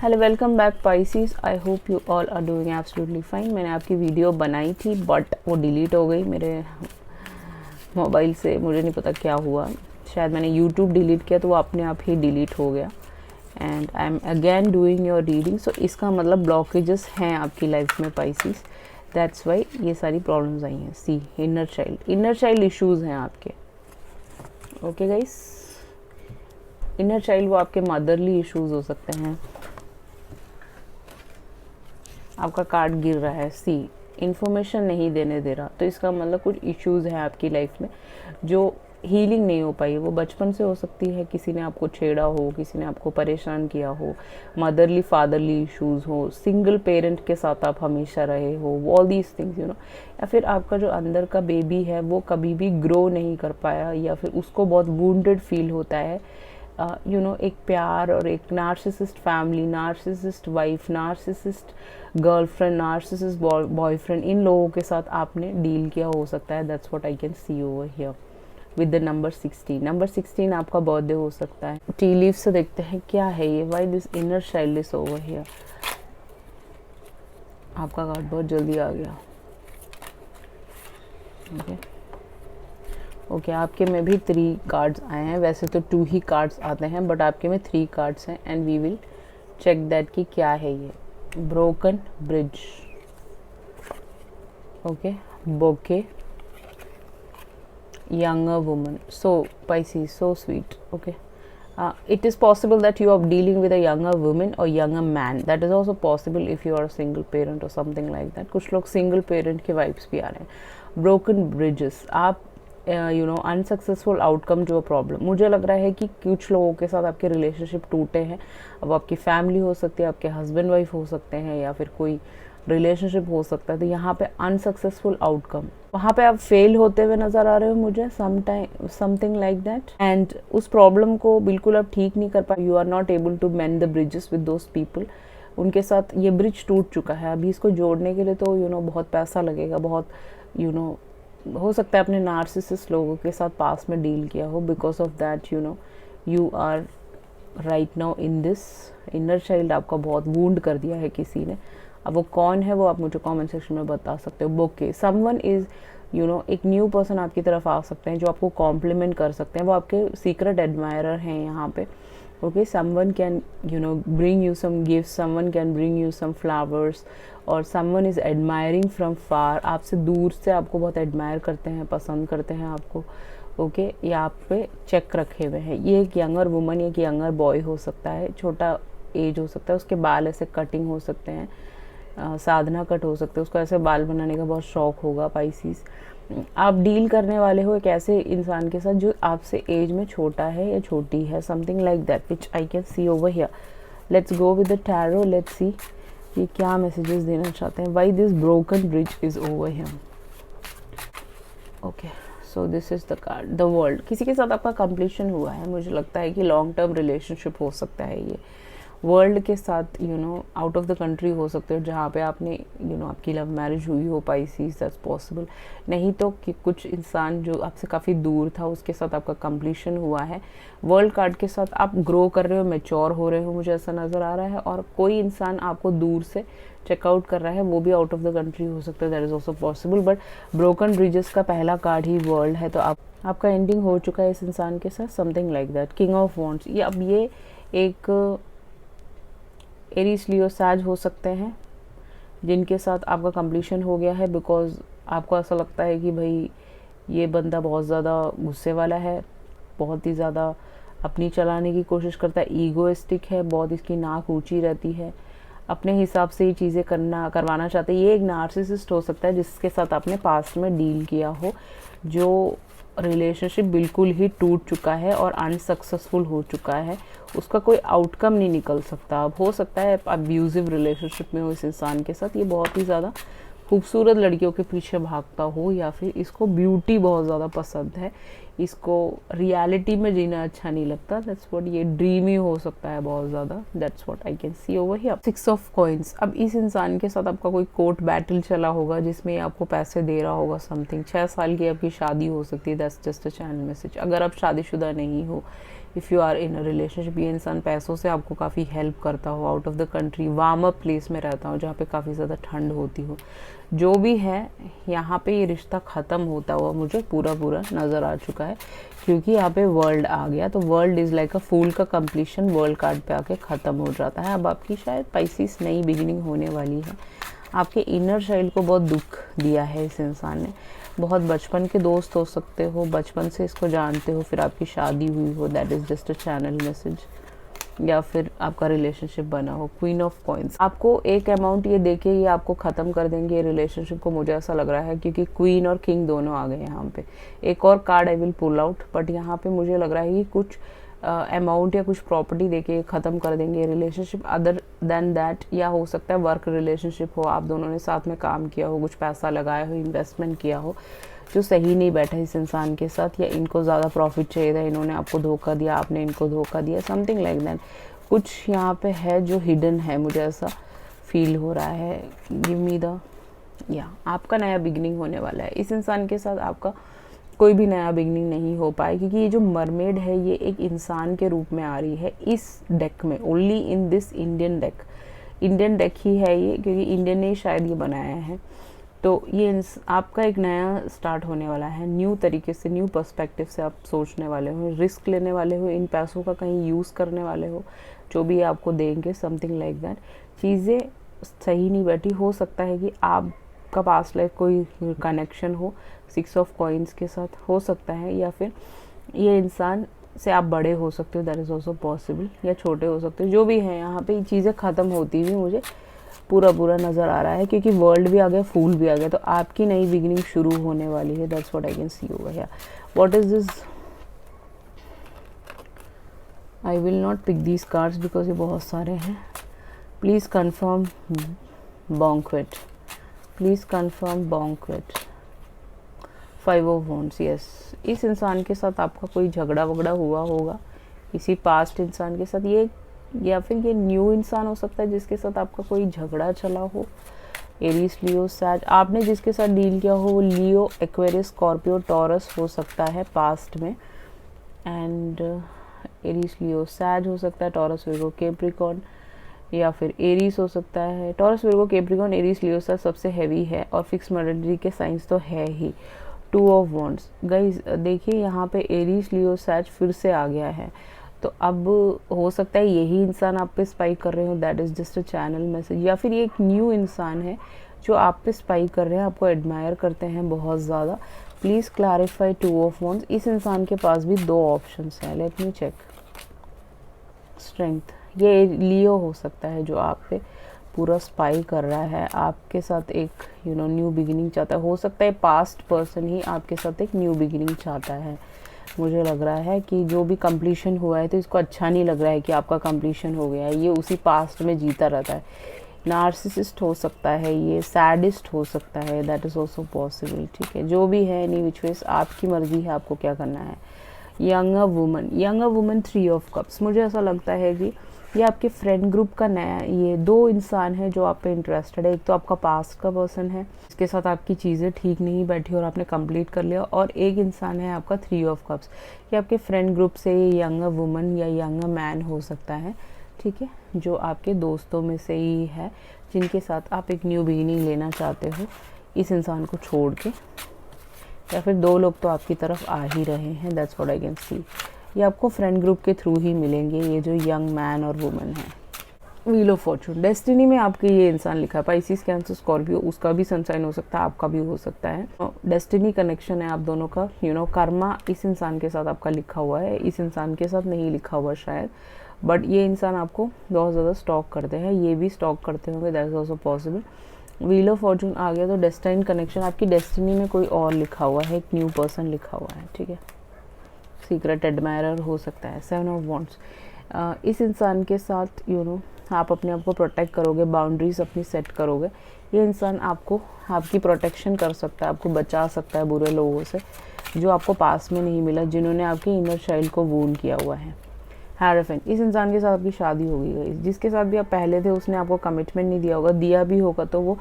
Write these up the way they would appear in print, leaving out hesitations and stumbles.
Hello, welcome back Pisces. I hope you all are doing absolutely fine. मैंने आपकी video बनाई थी but वो डिलीट हो गई मेरे मोबाइल से। मुझे नहीं पता क्या हुआ, शायद मैंने यूट्यूब डिलीट किया तो वो अपने आप ही डिलीट हो गया। And I am again doing your reading. So इसका मतलब ब्लॉकेजेस हैं आपकी लाइफ में पाइसीज, दैट्स वाई ये सारी प्रॉब्लम्स आई हैं। सी, इनर चाइल्ड इश्यूज हैं आपके। ओके गाइस, इनर चाइल्ड वो आपके मदरली इश्यूज हो सकते हैं। आपका कार्ड गिर रहा है, सी इन्फॉर्मेशन नहीं देने दे रहा, तो इसका मतलब कुछ इश्यूज हैं आपकी लाइफ में जो हीलिंग नहीं हो पाई। वो बचपन से हो सकती है, किसी ने आपको छेड़ा हो, किसी ने आपको परेशान किया हो, मदरली फादरली इश्यूज हो, सिंगल पेरेंट के साथ आप हमेशा रहे हो, ऑल दीज थिंग्स या फिर आपका जो अंदर का बेबी है वो कभी भी ग्रो नहीं कर पाया, या फिर उसको बहुत वुंडेड फील होता है। एक प्यार और एक narcissist family, narcissist wife, narcissist girlfriend, narcissist boyfriend, इन लोगों के साथ आपने डील किया हो सकता है। That's what I can see over here with the number 16। Number 16 आपका बर्थडे हो सकता है। टी लीव से देखते हैं क्या है ये, why this inner child is over here. आपका कार्ड बहुत जल्दी आ गया। ओके, आपके में भी 3 कार्ड्स आए हैं। वैसे तो 2 ही कार्ड्स आते हैं बट आपके में 3 कार्ड्स हैं and we will check that कि क्या है ये। ब्रोकन ब्रिज, ओके, बोके, younger woman. So Pisces, so sweet. Okay, it is possible that you are dealing with a younger woman or younger man. That is also possible if you are a single parent or something like that. कुछ लोग single parent के vibes भी आ रहे हैं। Broken bridges, आप unsuccessful outcome जो problem, मुझे लग रहा है कि कुछ लोगों के साथ आपके रिलेशनशिप टूटे हैं। अब आपकी फैमिली हो सकती है, आपके हस्बैंड वाइफ हो सकते हैं, या फिर कोई रिलेशनशिप हो सकता है। तो यहाँ पे अनसक्सेसफुल आउटकम, वहाँ पे आप फेल होते हुए नजर आ रहे हो मुझे, समथिंग लाइक दैट। एंड उस प्रॉब्लम को बिल्कुल आप ठीक नहीं कर पाए। You are not able to mend the bridges with those people. उनके साथ ये ब्रिज टूट चुका है। अभी इसको जोड़ने के लिए तो बहुत पैसा लगेगा, बहुत हो सकता है अपने नार्सिसिस्ट लोगों के साथ पास में डील किया हो। Because of that you are right now in this inner child. आपका बहुत वूंड कर दिया है किसी ने। अब वो कौन है वो आप मुझे कमेंट सेक्शन में बता सकते हो। बोके, समवन इज एक न्यू पर्सन आपकी तरफ आ सकते हैं जो आपको कॉम्प्लीमेंट कर सकते हैं। वो आपके सीक्रेट एडमायरर हैं यहाँ पे। Okay, someone can bring you some gifts, someone can bring you some flowers, और someone is admiring from far। आपसे दूर से आपको बहुत एडमायर करते हैं, पसंद करते हैं आपको। ओके, ये आप पे चेक रखे हुए हैं। ये एक यंगर वुमन, एक यंगर बॉय हो सकता है, छोटा एज हो सकता है, उसके बाल ऐसे कटिंग हो सकते हैं, साधना कट हो सकते हैं, उसको ऐसे बाल बनाने का बहुत शौक होगा। पाइसीज, आप डील करने वाले हो एक ऐसे इंसान के साथ जो आपसे एज में छोटा है या छोटी है, something like that which I can see over here. Let's go with the tarot, let's see ये क्या मैसेजेस देना चाहते हैं। Why this broken bridge is over here. Okay, so this is the card, the world. किसी के साथ आपका completion हुआ है, मुझे लगता है कि लॉन्ग टर्म रिलेशनशिप हो सकता है ये। वर्ल्ड के साथ आउट ऑफ द कंट्री हो सकते हो, जहाँ पे आपने आपकी लव मैरिज हुई हो। Pisces, that's possible. नहीं तो कि कुछ इंसान जो आपसे काफ़ी दूर था उसके साथ आपका कंप्लीशन हुआ है। वर्ल्ड कार्ड के साथ आप ग्रो कर रहे हो, मैच्योर हो रहे हो, मुझे ऐसा नज़र आ रहा है। और कोई इंसान आपको दूर से चेकआउट कर रहा है, वो भी आउट ऑफ द कंट्री हो सकता है। That is also possible. But broken bridges का पहला कार्ड ही वर्ल्ड है, तो आपका एंडिंग हो चुका है इस इंसान के साथ, something like that. King of wands, ये अब ये एक एरीज लियो सैज हो सकते हैं जिनके साथ आपका कंप्लीशन हो गया है। बिकॉज आपको ऐसा लगता है कि भाई ये बंदा बहुत ज़्यादा गुस्से वाला है, बहुत ही ज़्यादा अपनी चलाने की कोशिश करता है, ईगोइस्टिक है, बहुत इसकी नाक ऊंची रहती है, अपने हिसाब से ही चीज़ें करवाना चाहते हैं। ये एक नार्सिसिस्ट हो सकता है जिसके साथ आपने पास्ट में डील किया हो, जो रिलेशनशिप बिल्कुल ही टूट चुका है और अनसक्सेसफुल हो चुका है। उसका कोई आउटकम नहीं निकल सकता। अब हो सकता है अब्यूजिव रिलेशनशिप में हो इस इंसान के साथ। ये बहुत ही ज़्यादा खूबसूरत लड़कियों के पीछे भागता हो, या फिर इसको ब्यूटी बहुत ज़्यादा पसंद है, इसको रियलिटी में जीना अच्छा नहीं लगता। दैट्स व्हाट, ये ड्रीमी हो सकता है बहुत ज़्यादा। That's what I can see over here. 6 of coins, अब इस इंसान के साथ आपका कोई कोर्ट बैटल चला होगा जिसमें आपको पैसे दे रहा होगा समथिंग। 6 साल की आपकी शादी हो सकती है। That's just a channel message. अगर आप शादीशुदा नहीं हो if you are in a relationship, ये इंसान पैसों से आपको काफ़ी हेल्प करता हो, out of the country, warm up place में रहता हो जहाँ पे काफ़ी ज़्यादा ठंड होती हो, जो भी है यहाँ पे ये रिश्ता ख़त्म होता हुआ मुझे पूरा नज़र आ चुका है, क्योंकि यहाँ पे वर्ल्ड आ गया। तो वर्ल्ड इज़ लाइक अ फूल का कंप्लीशन वर्ल्ड कार्ड पे आके ख़त्म हो जाता है। अब आपकी शायद पाइसिस नई बिगिनिंग होने वाली है। आपके इनर चाइल्ड को बहुत दुख दिया है इस इंसान ने। बहुत बचपन के दोस्त हो सकते हो, बचपन से इसको जानते हो, फिर आपकी शादी हुई हो, that is just a channel message, या फिर आपका रिलेशनशिप बना हो। क्वीन ऑफ कॉइन्स, आपको एक अमाउंट ये देके ये आपको ख़त्म कर देंगे रिलेशनशिप को, मुझे ऐसा लग रहा है, क्योंकि क्वीन और किंग दोनों आ गए यहाँ पे। एक और card I will pull out, but यहाँ पे मुझे लग रहा है कि कुछ अमाउंट या कुछ प्रॉपर्टी देके ख़त्म कर देंगे रिलेशनशिप। अदर देन दैट, या हो सकता है वर्क रिलेशनशिप हो, आप दोनों ने साथ में काम किया हो, कुछ पैसा लगाया हो, इन्वेस्टमेंट किया हो, जो सही नहीं बैठा इस इंसान के साथ, या इनको ज़्यादा प्रॉफिट चाहिए था, इन्होंने आपको धोखा दिया, आपने इनको धोखा दिया, समथिंग लाइक दैट। कुछ यहाँ पे है जो हिडन है, मुझे ऐसा फील हो रहा है। गिव मी द, या आपका नया बिगनिंग होने वाला है। इस इंसान के साथ आपका कोई भी नया बिगनिंग नहीं हो पाए, क्योंकि ये जो मरमेड है ये एक इंसान के रूप में आ रही है इस डेक में, only in this Indian deck. Indian deck ही है ये, क्योंकि इंडियन ने शायद ये बनाया है। तो ये आपका एक नया स्टार्ट होने वाला है, न्यू तरीके से, न्यू पर्सपेक्टिव से आप सोचने वाले हो, रिस्क लेने वाले हो, इन पैसों का कहीं यूज़ करने वाले हो, जो भी आपको देंगे, समथिंग लाइक दैट। चीज़ें सही नहीं बैठी, हो सकता है कि आपका पास्ट लाइफ कोई कनेक्शन हो 6 ऑफ कॉइन्स के साथ, हो सकता है, या फिर ये इंसान से आप बड़े हो सकते हो, दैट इज़ ऑल्सो पॉसिबल, या छोटे हो सकते हो, जो भी है। यहाँ पे चीज़ें ख़त्म होती हुई मुझे पूरा नज़र आ रहा है, क्योंकि वर्ल्ड भी आ गया, फूल भी आ गया, तो आपकी नई बिगिनिंग शुरू होने वाली है। That's what I can see over here. What is this? I will not pick these cards because ये बहुत सारे हैं। Please confirm banquet, please confirm banquet. 5 of wands, yes. इस इंसान के साथ आपका कोई झगड़ा वगड़ा हुआ होगा, इसी पास्ट इंसान के साथ, ये या फिर ये न्यू इंसान हो सकता है जिसके साथ आपका कोई झगड़ा चला हो। एरीज, लियो, सैज, आपने जिसके साथ डील किया हो वो लियो, एक्वेरियस, स्कॉर्पियो, टॉरस हो सकता है पास्ट में। एंड एरीज, लियो, सैज हो सकता है, टॉरस, विर्गो, कैप्रिकॉर्न, या फिर एरीज हो सकता है। टॉरस, विर्गो, कैप्रिकॉर्न, एरीज, लियो, सैज सबसे हैवी है, और फिक्स मॉडलिटी के साइंस तो है ही। 2 ऑफ वॉन्ड्स, गाइज देखिए यहाँ पे एरीज, लियो, सैज फिर से आ गया है, तो अब हो सकता है यही इंसान आप पे स्पाई कर रहे हो, that is just a channel message, या फिर ये एक न्यू इंसान है जो आप पे स्पाई कर रहे हैं, आपको एडमायर करते हैं बहुत ज़्यादा। Please clarify 2 of wands. इस इंसान के पास भी 2 ऑप्शंस हैं, लेट मी चेक। स्ट्रेंथ, ये लियो हो सकता है जो आप पे पूरा स्पाई कर रहा है, आपके साथ एक न्यू बिगिनिंग चाहता है। हो सकता है पास्ट पर्सन ही आपके साथ एक न्यू बिगिनिंग चाहता है। मुझे लग रहा है कि जो भी कंप्लीशन हुआ है तो इसको अच्छा नहीं लग रहा है कि आपका कंप्लीशन हो गया है, ये उसी पास्ट में जीता रहता है। नार्सिसिस्ट हो सकता है, ये सैडिस्ट हो सकता है, दैट इज़ ऑल्सो पॉसिबल, ठीक है। जो भी है, एनी विच वेज आपकी मर्जी है आपको क्या करना है। Younger woman, younger woman, 3 of cups, मुझे ऐसा लगता है कि ये आपके फ्रेंड ग्रुप का नया, ये 2 इंसान है जो आप पे इंटरेस्टेड है। एक तो आपका पास्ट का पर्सन है जिसके साथ आपकी चीज़ें ठीक नहीं बैठी और आपने कंप्लीट कर लिया, और एक इंसान है आपका 3 ऑफ कप्स। ये आपके फ्रेंड ग्रुप से ये यंगर वुमन या यंगर मैन हो सकता है, ठीक है, जो आपके दोस्तों में से ही है, जिनके साथ आप एक न्यू बिगिनिंग लेना चाहते हो इस इंसान को छोड़ के, या फिर 2 लोग तो आपकी तरफ आ ही रहे हैं, दैट्स व्हाट आई कैन सी। ये आपको फ्रेंड ग्रुप के थ्रू ही मिलेंगे, ये जो यंग मैन और वुमन है। व्हील ऑफ फॉर्चून, डेस्टिनी में आपके ये इंसान लिखा है, पाइसिस, कैंसर, स्कॉर्पियो, उसका भी सनसाइन हो सकता है, आपका भी हो सकता है। डेस्टिनी कनेक्शन है आप दोनों का, कर्मा इस इंसान के साथ आपका लिखा हुआ है, इस इंसान के साथ नहीं लिखा हुआ शायद, बट ये इंसान आपको बहुत ज़्यादा स्टॉक करते हैं, ये भी स्टॉक करते होंगे, that is also possible. Wheel of fortune आ गया तो डेस्टाइन कनेक्शन, आपकी डेस्टिनी में कोई और लिखा हुआ है, एक न्यू पर्सन लिखा हुआ है, ठीक है। सीक्रेट एडमायरर हो सकता है। 7 ऑफ वॉन्ड्स, इस इंसान के साथ आप अपने आप को प्रोटेक्ट करोगे, बाउंड्रीज अपनी सेट करोगे। ये इंसान आपको, आपकी प्रोटेक्शन कर सकता है, आपको बचा सकता है बुरे लोगों से जो आपको पास में नहीं मिला, जिन्होंने आपके इनर चाइल्ड को वूंड किया हुआ है। हैरोफेंट, इस इंसान के साथ आपकी शादी हो गई, जिसके साथ भी आप पहले थे उसने आपको कमिटमेंट नहीं दिया होगा, दिया भी होगा तो वो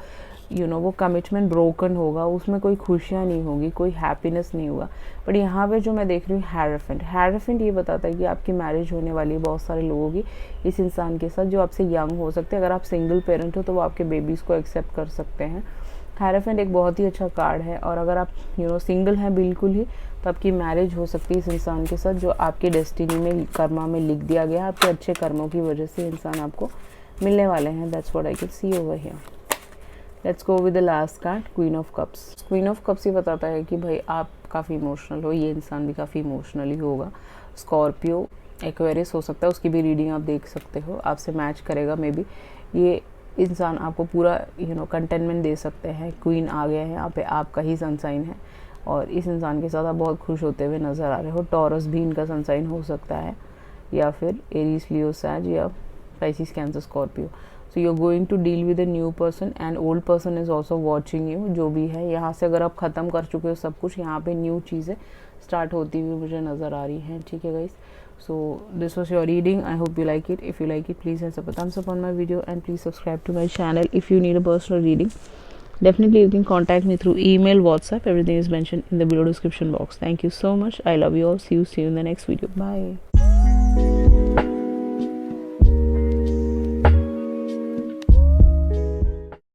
वो कमिटमेंट ब्रोकन होगा, उसमें कोई खुशियाँ नहीं होगी, कोई हैप्पीनेस नहीं होगा। बट यहाँ पे जो मैं देख रही हूँ हैरेफेंट ये बताता है कि आपकी मैरिज होने वाली है बहुत सारे लोगों की इस इंसान के साथ जो आपसे यंग हो सकते हैं। अगर आप सिंगल पेरेंट हो तो वो आपके बेबीज़ को एक्सेप्ट कर सकते हैं। हैरेफेंट एक बहुत ही अच्छा कार्ड है। और अगर आप सिंगल हैं बिल्कुल ही, तो आपकी मैरिज हो सकती है इस इंसान के साथ जो आपकी डेस्टिनी में, कर्मा में लिख दिया गया है। आपके अच्छे कर्मों की वजह से इंसान आपको मिलने वाले हैं। That's what I can see over here. Let's go with the last card, queen of cups. Queen of cups ये बताता है कि भाई आप काफ़ी इमोशनल हो, ये इंसान भी काफ़ी इमोशनली होगा। स्कॉर्पियो, एक्वेरियस हो सकता है, उसकी भी रीडिंग आप देख सकते हो, आपसे मैच करेगा मे बी। ये इंसान आपको पूरा कंटेनमेंट दे सकते हैं। क्वीन आ गया है यहाँ पे, आपका ही सनसाइन है और इस इंसान के साथ आप बहुत खुश होते हुए नज़र आ रहे हो। टॉरस भी इनका सनसाइन हो सकता है, या फिर एरीज, लियो, सैज, या Pisces, Cancer, Scorpio. So you're going to deal with a new person and old person is also watching you। जो भी है यहाँ से अगर आप ख़त्म कर चुके हो सब कुछ, यहाँ पे न्यू चीज़ें स्टार्ट होती हुई मुझे नज़र आ रही हैं। ठीक है guys, so this was your reading. I hope you like it. If you like it, please hit a thumbs up on my video and please subscribe to my channel. If you need a personal reading, definitely you can contact me through email, WhatsApp. Everything is mentioned in the below description box. Thank you so much. I love you all. See you in the next video. Bye.